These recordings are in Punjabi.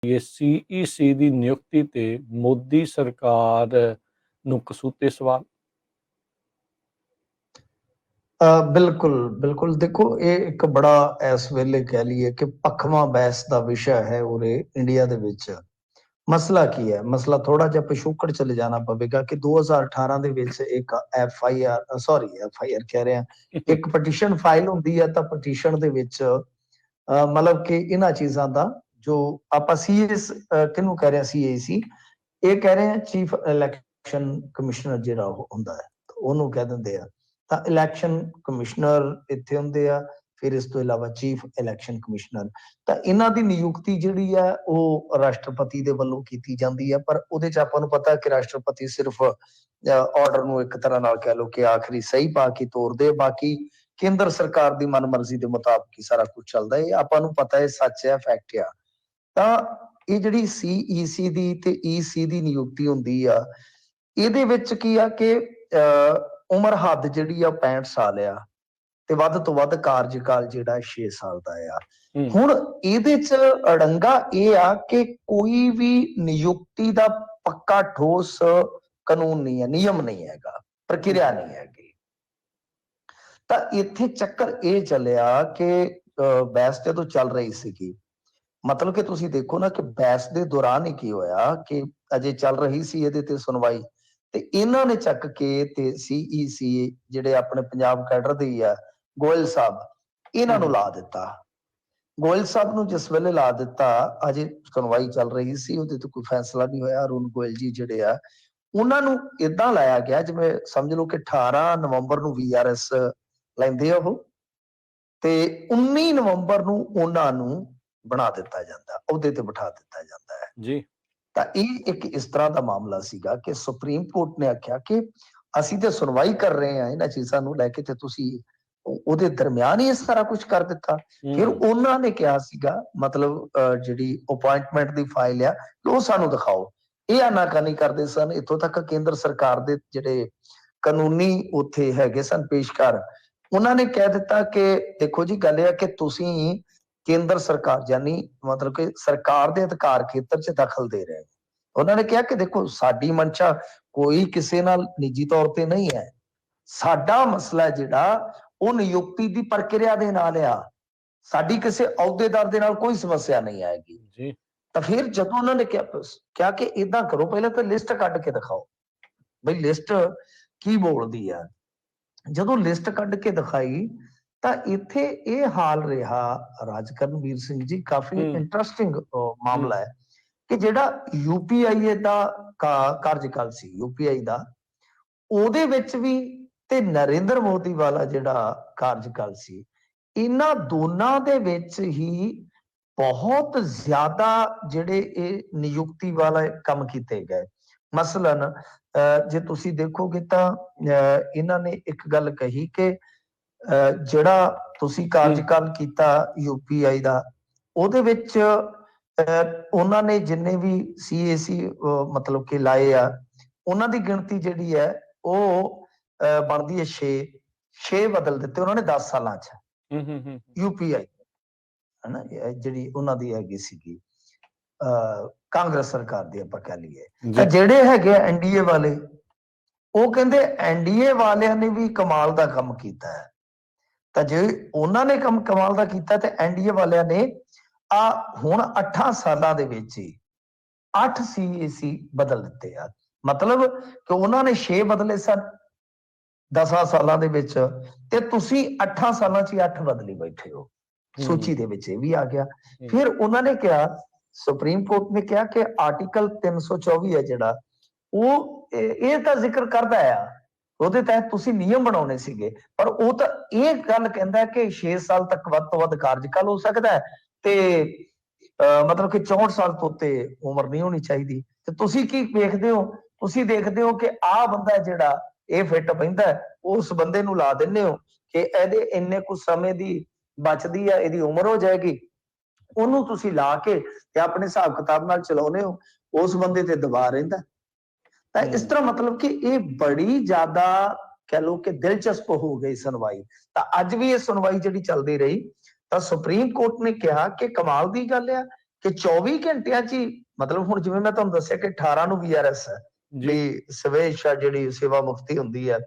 ਸੀਈਸੀ ਦੀ ਨਿਯੁਕਤੀ ਤੇ ਮੋਦੀ ਸਰਕਾਰ ਨੂੰ ਕਸੂਤੇ ਸਵਾਲ। ਬਿਲਕੁਲ ਬਿਲਕੁਲ ਦੇਖੋ, ਇਹ ਇੱਕ ਬੜਾ ਇਸ ਵੇਲੇ ਕਹਿ ਲਈਏ ਕਿ ਪੱਖਵਾਂ ਬਹਿਸ ਦਾ ਵਿਸ਼ਾ ਹੈ ਉਰੇ ਇੰਡੀਆ ਦੇ ਵਿੱਚ। ਮਸਲਾ ਕੀ ਹੈ? ਮਸਲਾ ਥੋੜਾ ਜਿਹਾ ਪਿਛੋਕੜ ਚਲੇ ਜਾਣਾ ਪਵੇਗਾ ਕਿ 2018 ਦੇ ਵਿੱਚ ਇੱਕ ਐਫ ਆਈ ਆਰ ਕਹਿ ਰਿਹਾ, ਇੱਕ ਪਟੀਸ਼ਨ ਫਾਈਲ ਹੁੰਦੀ ਹੈ ਤਾਂ ਪਟੀਸ਼ਨ ਦੇ ਵਿੱਚ ਮਤਲਬ ਕਿ ਇਹਨਾਂ ਚੀਜ਼ਾਂ ਦਾ ਜੋ ਆਪਾਂ ਸੀਐਸ ਕਿਹਨੂੰ ਕਹਿ ਰਹੇ, ਸੀਏਸੀ ਇਹ ਕਹਿ ਰਹੇ ਆ, ਚੀਫ ਇਲੈਕਸ਼ਨ ਕਮਿਸ਼ਨਰ ਜਿਹੜਾ ਉਹ ਹੁੰਦਾ ਹੈ ਉਹਨੂੰ ਕਹਿ ਦਿੰਦੇ ਆ। ਤਾਂ ਇਲੈਕਸ਼ਨ ਕਮਿਸ਼ਨਰ ਇੱਥੇ ਹੁੰਦੇ ਆ, ਫਿਰ ਇਸ ਤੋਂ ਇਲਾਵਾ ਚੀਫ ਇਲੈਕਸ਼ਨ ਕਮਿਸ਼ਨਰ। ਤਾਂ ਇਹਨਾਂ ਦੀ ਨਿਯੁਕਤੀ ਜਿਹੜੀ ਹੈ ਉਹ ਰਾਸ਼ਟਰਪਤੀ ਦੇ ਵੱਲੋਂ ਕੀਤੀ ਜਾਂਦੀ ਹੈ, ਪਰ ਉਹਦੇ ਚ ਆਪਾਂ ਨੂੰ ਪਤਾ ਕਿ ਰਾਸ਼ਟਰਪਤੀ ਸਿਰਫ ਆਰਡਰ ਨੂੰ ਇੱਕ ਤਰ੍ਹਾਂ ਨਾਲ ਕਹਿ ਲਓ ਕਿ ਆਖਰੀ ਸਹੀ ਪਾ ਕੇ ਤੋਰਦੇ, ਬਾਕੀ ਕੇਂਦਰ ਸਰਕਾਰ ਦੀ ਮਨਮਰਜ਼ੀ ਦੇ ਮੁਤਾਬਕ ਹੀ ਸਾਰਾ ਕੁਝ ਚੱਲਦਾ ਹੈ। ਆਪਾਂ ਨੂੰ ਪਤਾ ਹੈ, ਸੱਚ ਹੈ, ਫੈਕਟ ਆ। ਤਾਂ ਇਹ ਜਿਹੜੀ ਸੀਈਸੀ ਦੀ ਤੇ ਈਸੀ ਦੀ ਨਿਯੁਕਤੀ ਹੁੰਦੀ ਆ, ਇਹਦੇ ਵਿੱਚ ਕੀ ਆ ਕਿ ਉਮਰ ਹੱਦ ਜਿਹੜੀ ਆ 65 ਸਾਲ ਆ ਤੇ ਵੱਧ ਤੋਂ ਵੱਧ ਕਾਰਜਕਾਲ ਜਿਹੜਾ 6 ਸਾਲ ਦਾ ਆ। ਹੁਣ ਇਹਦੇ ਚ ਅੜੰਗਾ ਇਹ ਆ ਕਿ ਕੋਈ ਵੀ ਨਿਯੁਕਤੀ ਦਾ ਪੱਕਾ ਠੋਸ ਕਾਨੂੰਨ ਨਹੀਂ ਹੈ, ਨਿਯਮ ਨਹੀਂ ਹੈਗਾ, ਪ੍ਰਕਿਰਿਆ ਨਹੀਂ ਹੈਗੀ। ਤਾਂ ਇੱਥੇ ਚੱਕਰ ਇਹ ਚੱਲਿਆ ਕਿ ਬਹਿਸ ਜਦੋਂ ਚੱਲ ਰਹੀ ਸੀਗੀ, ਮਤਲਬ ਕਿ ਤੁਸੀਂ ਦੇਖੋ ਨਾ ਕਿ ਬਹਿਸ ਦੇ ਦੌਰਾਨ ਹੀ ਕੀ ਹੋਇਆ ਕਿ ਅਜੇ ਚੱਲ ਰਹੀ ਸੀ ਇਹਦੇ ਤੇ ਸੁਣਵਾਈ, ਤੇ ਇਹਨਾਂ ਨੇ ਚੱਕ ਕੇ ਤੇ ਸੀਈਸੀ ਜਿਹੜੇ ਆਪਣੇ ਪੰਜਾਬ ਕੈਡਰ ਦੇ ਹੀ ਆ, ਗੋਇਲ ਸਾਹਿਬ, ਇਹਨਾਂ ਨੂੰ ਲਾ ਦਿੱਤਾ। ਗੋਇਲ ਸਾਹਿਬ ਨੂੰ ਜਿਸ ਵੇਲੇ ਲਾ ਦਿੱਤਾ, ਅਜੇ ਸੁਣਵਾਈ ਚੱਲ ਰਹੀ ਸੀ, ਉਹਦੇ ਤੇ ਕੋਈ ਫੈਸਲਾ ਨਹੀਂ ਹੋਇਆ। ਅਰੁਣ ਗੋਇਲ ਜੀ ਜਿਹੜੇ ਆ, ਉਹਨਾਂ ਨੂੰ ਏਦਾਂ ਲਾਇਆ ਗਿਆ ਜਿਵੇਂ ਸਮਝ ਲਓ ਕਿ 18 ਨਵੰਬਰ ਨੂੰ VRS ਲੈਂਦੇ ਆ ਉਹ, ਤੇ 19 ਨਵੰਬਰ ਨੂੰ ਉਹਨਾਂ ਨੂੰ ਬਣਾ ਦਿੱਤਾ ਜਾਂਦਾ, ਉਹਦੇ ਤੇ ਬਿਠਾ ਦਿੱਤਾ ਜਾਂਦਾ ਹੈ ਜੀ। ਤਾਂ ਇਹ ਇੱਕ ਇਸ ਤਰ੍ਹਾਂ ਦਾ ਮਾਮਲਾ ਸੀਗਾ ਕਿ ਸੁਪਰੀਮ ਕੋਰਟ ਨੇ ਆਖਿਆ ਕਿ ਅਸੀਂ ਤੇ ਸੁਣਵਾਈ ਕਰ ਰਹੇ ਹਾਂ ਇਹਨਾਂ ਚੀਜ਼ਾਂ ਨੂੰ ਲੈ ਕੇ, ਤੇ ਤੁਸੀਂ ਉਹਦੇ ਦਰਮਿਆਨ ਹੀ ਇਸ ਤਰ੍ਹਾਂ ਕੁਝ ਕਰ ਦਿੱਤਾ। ਫਿਰ ਉਹਨਾਂ ਨੇ ਕਿਹਾ ਸੀਗਾ, ਮਤਲਬ ਜਿਹੜੀ ਅਪਾਇੰਟਮੈਂਟ ਦੀ ਫਾਈਲ ਆ ਉਹ ਸਾਨੂੰ ਦਿਖਾਓ। ਇਹ ਆਨਾਕਾਨੀ ਕਰਦੇ ਸਨ। ਇੱਥੋਂ ਤੱਕ ਕੇਂਦਰ ਸਰਕਾਰ ਦੇ ਜਿਹੜੇ ਕਾਨੂੰਨੀ ਉੱਥੇ ਹੈਗੇ ਸਨ ਪੇਸ਼ਕਾਰ, ਉਹਨਾਂ ਨੇ ਕਹਿ ਦਿੱਤਾ ਕਿ ਦੇਖੋ ਜੀ, ਗੱਲ ਇਹ ਆ ਕਿ ਤੁਸੀਂ ਕੇਂਦਰ ਸਰਕਾਰ ਯਾਨੀ ਮਤਲਬ ਕਿ ਸਰਕਾਰ ਦੇ ਅਧਿਕਾਰ ਖੇਤਰ 'ਚ ਦਖਲ ਦੇ ਰਹੇ। ਉਹਨਾਂ ਨੇ ਕਿਹਾ ਕਿ ਦੇਖੋ, ਸਾਡੀ ਮਨਸ਼ਾ ਕੋਈ ਕਿਸੇ ਨਾਲ ਨਿੱਜੀ ਤੌਰ ਤੇ ਨਹੀਂ ਹੈ, ਸਾਡਾ ਮਸਲਾ ਜਿਹੜਾ ਉਹ ਨਿਯੁਕਤੀ ਦੀ ਪ੍ਰਕਿਰਿਆ ਦੇ ਨਾਲ ਆ, ਸਾਡੀ ਕਿਸੇ ਅਹੁਦੇਦਾਰ ਦੇ ਨਾਲ ਕੋਈ ਸਮੱਸਿਆ ਨਹੀਂ ਆਏਗੀ। ਤਾਂ ਫਿਰ ਜਦੋਂ ਉਹਨਾਂ ਨੇ ਕਿਹਾ ਕਿ ਏਦਾਂ ਕਰੋ, ਪਹਿਲਾਂ ਤਾਂ ਲਿਸਟ ਕੱਢ ਕੇ ਦਿਖਾਓ ਬਈ ਲਿਸਟ ਕੀ ਬੋਲਦੀ ਆ। ਜਦੋਂ ਲਿਸਟ ਕੱਢ ਕੇ ਦਿਖਾਈ ਤਾਂ ਇੱਥੇ ਇਹ ਹਾਲ ਰਿਹਾ ਰਾਜਕਰਨਵੀਰ ਸਿੰਘ ਜੀ, ਕਾਫੀ ਇੰਟਰਸਟਿੰਗ ਮਾਮਲਾ ਹੈ ਕਿ ਜਿਹੜਾ UPI ਦਾ ਕਾਰਜਕਾਲ ਸੀ, UPI ਦਾ, ਉਹਦੇ ਵਿੱਚ ਵੀ ਤੇ ਨਰਿੰਦਰ ਮੋਦੀ ਵਾਲਾ ਜਿਹੜਾ ਕਾਰਜਕਾਲ ਸੀ, ਇਹਨਾਂ ਦੋਨਾਂ ਦੇ ਵਿੱਚ ਹੀ ਬਹੁਤ ਜ਼ਿਆਦਾ ਜਿਹੜੇ ਇਹ ਨਿਯੁਕਤੀ ਵਾਲਾ ਕੰਮ ਕੀਤੇ ਗਏ। ਮਸਲਨ ਜੇ ਤੁਸੀਂ ਦੇਖੋਗੇ ਤਾਂ ਇਹਨਾਂ ਨੇ ਇੱਕ ਗੱਲ ਕਹੀ ਕਿ ਜਿਹੜਾ ਤੁਸੀਂ ਕਾਰਜਕਾਲ ਕੀਤਾ UPI ਦਾ, ਉਹਦੇ ਵਿੱਚ ਉਹਨਾਂ ਨੇ ਜਿੰਨੇ ਵੀ CAC ਮਤਲਬ ਕਿ ਲਾਏ ਆ, ਉਹਨਾਂ ਦੀ ਗਿਣਤੀ ਜਿਹੜੀ ਹੈ ਉਹ ਬਣਦੀ ਹੈ 6 ਬਦਲ ਦਿੱਤੇ ਉਹਨਾਂ ਨੇ 10 ਸਾਲਾਂ 'ਚ UPI, ਹਨਾ, ਜਿਹੜੀ ਉਹਨਾਂ ਦੀ ਹੈਗੀ ਸੀਗੀ ਕਾਂਗਰਸ ਸਰਕਾਰ ਦੀ ਆਪਾਂ ਕਹਿ ਲਈਏ। ਤਾਂ ਜਿਹੜੇ ਹੈਗੇ NDA ਵਾਲੇ, ਉਹ ਕਹਿੰਦੇ NDA ਵਾਲਿਆਂ ਨੇ ਵੀ ਕਮਾਲ ਦਾ ਕੰਮ ਕੀਤਾ ਹੈ। ਤਾਂ ਜੇ ਉਹਨਾਂ ਨੇ ਕੰਮ ਕਮਾਲ ਦਾ ਕੀਤਾ ਤੇ NDA ਵਾਲਿਆਂ ਨੇ ਹੁਣ 8 ਸਾਲਾਂ ਦੇ ਵਿੱਚ ਹੀ 8 CAC ਬਦਲ ਦਿੱਤੇ ਆ। ਮਤਲਬ ਕਿ ਉਹਨਾਂ ਨੇ 6 ਬਦਲੇ ਸਨ 10 ਸਾਲਾਂ ਦੇ ਵਿੱਚ, ਤੇ ਤੁਸੀਂ 8 ਸਾਲਾਂ 'ਚ ਹੀ 8 ਬਦਲੀ ਬੈਠੇ ਹੋ। ਸੂਚੀ ਦੇ ਵਿੱਚ ਇਹ ਵੀ ਆ ਗਿਆ। ਫਿਰ ਉਹਨਾਂ ਨੇ ਕਿਹਾ, ਸੁਪਰੀਮ ਕੋਰਟ ਨੇ ਕਿਹਾ ਕਿ ਆਰਟੀਕਲ 324 ਹੈ ਜਿਹੜਾ, ਉਹ ਇਹ ਤਾਂ ਜ਼ਿਕਰ ਕਰਦਾ ਆ, ਉਹਦੇ ਤਹਿਤ ਤੁਸੀਂ ਨਿਯਮ ਬਣਾਉਣੇ ਸੀਗੇ, ਪਰ ਉਹ ਤਾਂ ਇਹ ਗੱਲ ਕਹਿੰਦਾ ਕਿ 6 ਸਾਲ ਤੱਕ ਵੱਧ ਤੋਂ ਵੱਧ ਕਾਰਜਕਾਲ ਹੋ ਸਕਦਾ ਹੈ ਤੇ ਮਤਲਬ ਕਿ 64 ਸਾਲ ਤੋਂ ਉੱਤੇ ਉਮਰ ਨਹੀਂ ਹੋਣੀ ਚਾਹੀਦੀ। ਤੇ ਤੁਸੀਂ ਕੀ ਵੇਖਦੇ ਹੋ? ਤੁਸੀਂ ਦੇਖਦੇ ਹੋ ਕਿ ਆਹ ਬੰਦਾ ਜਿਹੜਾ ਇਹ ਫਿੱਟ ਪੈਂਦਾ, ਉਸ ਬੰਦੇ ਨੂੰ ਲਾ ਦਿੰਦੇ ਹੋ ਕਿ ਇਹਦੇ ਇੰਨੇ ਕੁ ਸਮੇਂ ਦੀ ਬਚਦੀ ਆ, ਇਹਦੀ ਉਮਰ ਹੋ ਜਾਏਗੀ, ਉਹਨੂੰ ਤੁਸੀਂ ਲਾ ਕੇ ਤੇ ਆਪਣੇ ਹਿਸਾਬ ਕਿਤਾਬ ਨਾਲ ਚਲਾਉਨੇ ਹੋ, ਉਸ ਬੰਦੇ ਤੇ ਦਬਾਅ ਰਹਿੰਦਾ। ਤਾਂ ਇਸ ਤਰ੍ਹਾਂ ਮਤਲਬ ਕਿ ਇਹ ਬੜੀ ਜ਼ਿਆਦਾ ਕਹਿ ਲਓ ਕਿ ਦਿਲਚਸਪ ਹੋ ਗਈ ਸੁਣਵਾਈ। ਤਾਂ ਅੱਜ ਵੀ ਇਹ ਸੁਣਵਾਈ ਜਿਹੜੀ ਚੱਲਦੀ ਰਹੀ, ਤਾਂ ਸੁਪਰੀਮ ਕੋਰਟ ਨੇ ਕਿਹਾ ਕਿ ਕਮਾਲ ਦੀ ਗੱਲ ਆ ਕਿ 24 ਘੰਟਿਆਂ 'ਚ ਹੀ ਮਤਲਬ ਹੁਣ ਜਿਵੇਂ ਮੈਂ ਤੁਹਾਨੂੰ ਦੱਸਿਆ ਕਿ 18 ਨੂੰ VRS ਹੈ ਜੀ ਵੀ ਸਵੇਛਾ ਜਿਹੜੀ ਸੇਵਾ ਮੁਕਤੀ ਹੁੰਦੀ ਹੈ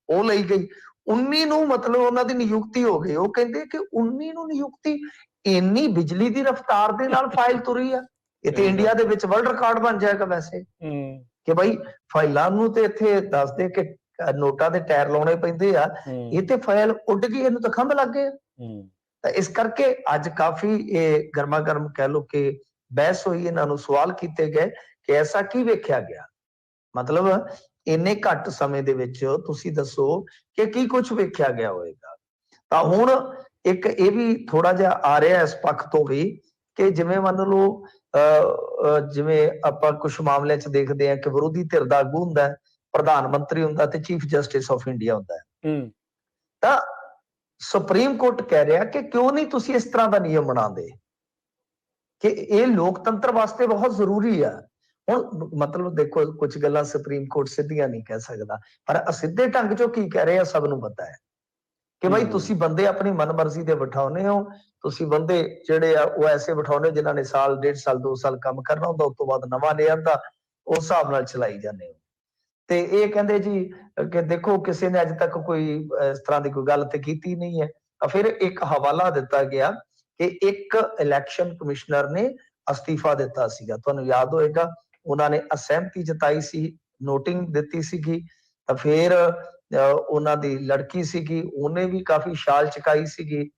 ਉਹ ਲਈ ਗਈ। 19 ਨੂੰ ਮਤਲਬ ਉਹਨਾਂ ਦੀ ਨਿਯੁਕਤੀ ਹੋ ਗਈ। ਉਹ ਕਹਿੰਦੇ ਕਿ 19 ਨੂੰ ਨਿਯੁਕਤੀ, ਇੰਨੀ ਬਿਜਲੀ ਦੀ ਰਫ਼ਤਾਰ ਦੇ ਨਾਲ ਫਾਈਲ ਤੁਰੀ ਆ, ਇਹ ਤੇ ਸਹੀ ਇੰਡੀਆ ਗੱਲ। ਦੇ ਵਿੱਚ ਵਰਲਡ ਰਿਕਾਰਡ ਬਣ ਜਾਏਗਾ ਵੈਸੇ, ਹੂੰ ਕਿ ਭਾਈ ਫਾਈਲਾਂ ਨੂੰ ਤੇ ਇੱਥੇ ਦੱਸਦੇ ਕਿ ਨੋਟਾਂ ਦੇ ਟਾਇਰ ਲਾਉਣੇ ਪੈਂਦੇ ਆ, ਹੂੰ ਇਹ ਤੇ ਫਾਈਲ ਉੱਡ ਗਈ, ਇਹਨੂੰ ਤਾਂ ਖੰਭ ਲੱਗ ਗਏ। ਹੂੰ ਤਾਂ ਇਸ ਕਰਕੇ ਅੱਜ ਕਾਫੀ ਇਹ ਗਰਮਾ ਗਰਮ ਕਹਿ ਲੋ ਕਿ ਬਹਿਸ ਹੋਈ, ਇਹਨਾਂ ਨੂੰ ਸਵਾਲ ਕੀਤੇ ਗਏ ਕਿ ਐਸਾ ਕੀ ਵੇਖਿਆ ਗਿਆ, ਮਤਲਬ ਇੰਨੇ ਘੱਟ ਸਮੇਂ ਦੇ ਵਿੱਚ ਤੁਸੀਂ ਦੱਸੋ ਕਿ ਕੀ ਕੁਝ ਵੇਖਿਆ ਗਿਆ ਹੋਵੇਗਾ। ਤਾਂ ਹੁਣ ਇੱਕ ਇਹ ਵੀ ਥੋੜਾ ਜਿਹਾ ਆ ਰਿਹਾ ਇਸ ਪੱਖ ਤੋਂ ਵੀ ਕਿ ਜਿਵੇਂ ਮੰਨ ਲਓ ਜਿਵੇਂ ਆਪਾਂ ਕੁਝ ਮਾਮਲਿਆਂ 'ਚ ਦੇਖਦੇ ਹਾਂ ਕਿ ਵਿਰੋਧੀ ਧਿਰ ਦਾ ਆਗੂ ਹੁੰਦਾ ਹੈ, ਪ੍ਰਧਾਨ ਮੰਤਰੀ ਹੁੰਦਾ ਤੇ ਚੀਫ ਜਸਟਿਸ ਆਫ ਇੰਡੀਆ ਹੁੰਦਾ ਹੈ। ਹੂੰ ਤਾਂ ਸੁਪਰੀਮ ਕੋਰਟ ਕਹਿ ਰਿਹਾ ਕਿ ਕਿਉਂ ਨਹੀਂ ਤੁਸੀਂ ਇਸ ਤਰ੍ਹਾਂ ਦਾ ਨਿਯਮ ਬਣਾਉਂਦੇ, ਕਿ ਇਹ ਲੋਕਤੰਤਰ ਵਾਸਤੇ ਬਹੁਤ ਜ਼ਰੂਰੀ ਆ। ਹੁਣ ਮਤਲਬ ਦੇਖੋ ਕੁਝ ਗੱਲਾਂ ਸੁਪਰੀਮ ਕੋਰਟ ਸਿੱਧੀਆਂ ਨਹੀਂ ਕਹਿ ਸਕਦਾ, ਪਰ ਅਸਿੱਧੇ ਢੰਗ 'ਚੋਂ ਕੀ ਕਹਿ ਰਹੇ ਆ ਸਭ ਨੂੰ ਪਤਾ ਹੈ ਕਿ ਭਾਈ ਤੁਸੀਂ ਬੰਦੇ ਆਪਣੀ ਮਨਮਰਜ਼ੀ ਦੇ ਬਿਠਾਉਨੇ ਹੋ, ਤੁਸੀਂ ਬੰਦੇ ਜਿਹੜੇ ਆ ਉਹ ਐਸੇ ਬਿਠਾਉਨੇ ਜਿਨ੍ਹਾਂ ਨੇ ਸਾਲ, 1.5 ਸਾਲ, 2 ਸਾਲ ਕੰਮ ਕਰਨਾ ਹੁੰਦਾ, ਉਸ ਤੋਂ ਬਾਅਦ ਨਵਾਂ ਲੈ ਆਂਦਾ, ਉਸ ਹਿਸਾਬ ਨਾਲ ਚਲਾਈ ਜਾਂਦੇ ਹੋ। ਤੇ ਇਹ ਕਹਿੰਦੇ ਜੀ ਕਿ ਦੇਖੋ ਕਿਸੇ ਨੇ ਅੱਜ ਤੱਕ ਕੋਈ ਇਸ ਤਰ੍ਹਾਂ ਦੀ ਕੋਈ ਗੱਲ ਤੇ ਕੀਤੀ ਨਹੀਂ ਹੈ। ਤਾਂ ਫਿਰ ਇੱਕ ਹਵਾਲਾ ਦਿੱਤਾ ਗਿਆ ਕਿ ਇੱਕ ਇਲੈਕਸ਼ਨ ਕਮਿਸ਼ਨਰ ਨੇ ਅਸਤੀਫਾ ਦਿੱਤਾ ਸੀਗਾ, ਤੁਹਾਨੂੰ ਯਾਦ ਹੋਏਗਾ, ਉਹਨਾਂ ਨੇ ਅਸਹਿਮਤੀ ਜਤਾਈ ਸੀ, ਨੋਟਿੰਗ ਦਿੱਤੀ ਸੀਗੀ। ਤਾਂ ਫਿਰ ਉਹਨਾਂ ਦੀ ਲੜਕੀ ਸੀਗੀ, ਉਹਨੇ ਵੀ ਕਾਫੀ ਸ਼ਾਲ ਚੁਕਾਈ ਸੀਗੀ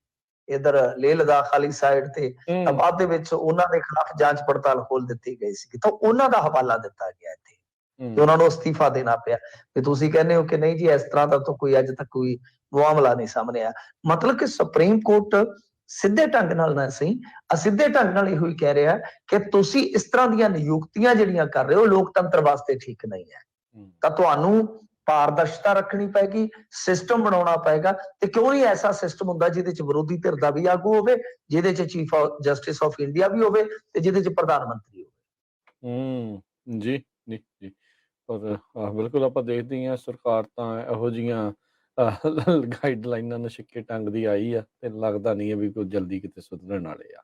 ਇਧਰ ਲੇਹ ਲਦਾਖ ਵਾਲੀ ਸਾਈਡ ਤੇ। ਤਾਂ ਬਾਅਦ ਦੇ ਵਿੱਚ ਉਹਨਾਂ ਦੇ ਖਿਲਾਫ ਜਾਂਚ ਪੜਤਾਲ ਖੋਲ ਦਿੱਤੀ ਗਈ ਸੀ, ਤਾਂ ਉਹਨਾਂ ਦਾ ਹਵਾਲਾ ਦਿੱਤਾ ਗਿਆ ਇੱਥੇ ਕਿ ਉਹਨਾਂ ਨੂੰ ਅਸਤੀਫਾ ਦੇਣਾ ਪਿਆ। ਤੇ ਤੁਸੀਂ ਕਹਿੰਦੇ ਹੋ ਕਿ ਨਹੀਂ ਜੀ ਇਸ ਤਰ੍ਹਾਂ ਦਾ ਤਾਂ ਕੋਈ ਅੱਜ ਤੱਕ ਕੋਈ ਮਾਮਲਾ ਨਹੀਂ ਸਾਹਮਣੇ ਆਇਆ। ਮਤਲਬ ਕਿ ਸੁਪਰੀਮ ਕੋਰਟ ਸਿੱਧੇ ਢੰਗ ਨਾਲ ਨਾ ਸਹੀ, ਅਸਿੱਧੇ ਢੰਗ ਨਾਲ ਇਹੋ ਹੀ ਕਹਿ ਰਿਹਾ ਕਿ ਤੁਸੀਂ ਇਸ ਤਰ੍ਹਾਂ ਦੀਆਂ ਨਿਯੁਕਤੀਆਂ ਜਿਹੜੀਆਂ ਕਰ ਰਹੇ ਹੋ ਲੋਕਤੰਤਰ ਵਾਸਤੇ ਠੀਕ ਨਹੀਂ ਹੈ। ਤਾਂ ਤੁਹਾਨੂੰ ਪਾਰਦਰਸ਼ਤਾ ਰੱਖਣੀ ਪਏਗੀ, ਸਿਸਟਮ ਬਣਾਉਣਾ ਪਏਗਾ। ਤੇ ਕਿਉਂ ਨਹੀਂ ਐਸਾ ਸਿਸਟਮ ਹੁੰਦਾ ਜਿਹਦੇ ਚ ਵਿਰੋਧੀ ਧਿਰ ਦਾ ਵੀ ਆਗੂ ਹੋਵੇ, ਜਿਹਦੇ ਚ ਚੀਫ ਜਸਟਿਸ ਆਫ ਇੰਡੀਆ ਵੀ ਹੋਵੇ ਤੇ ਜਿਹਦੇ ਚ ਪ੍ਰਧਾਨ ਮੰਤਰੀ ਹੋਵੇ। ਜੀ ਜੀ ਜੀ ਪਰ ਬਿਲਕੁਲ ਆਪਾਂ ਦੇਖਦੇ ਹੀ ਹਾਂ ਸਰਕਾਰ ਤਾਂ ਇਹੋ ਜਿਹੀਆਂ ਗਾਈਡਲਾਈਨਾਂ ਨਸ਼ਿੱਕੇ ਢੰਗ ਦੀ ਆਈ ਆ ਤੇ ਲੱਗਦਾ ਨਹੀਂ ਹੈ ਵੀ ਕੋਈ ਜਲਦੀ ਕਿਤੇ ਸੁਧਰਨ ਵਾਲੇ ਆ।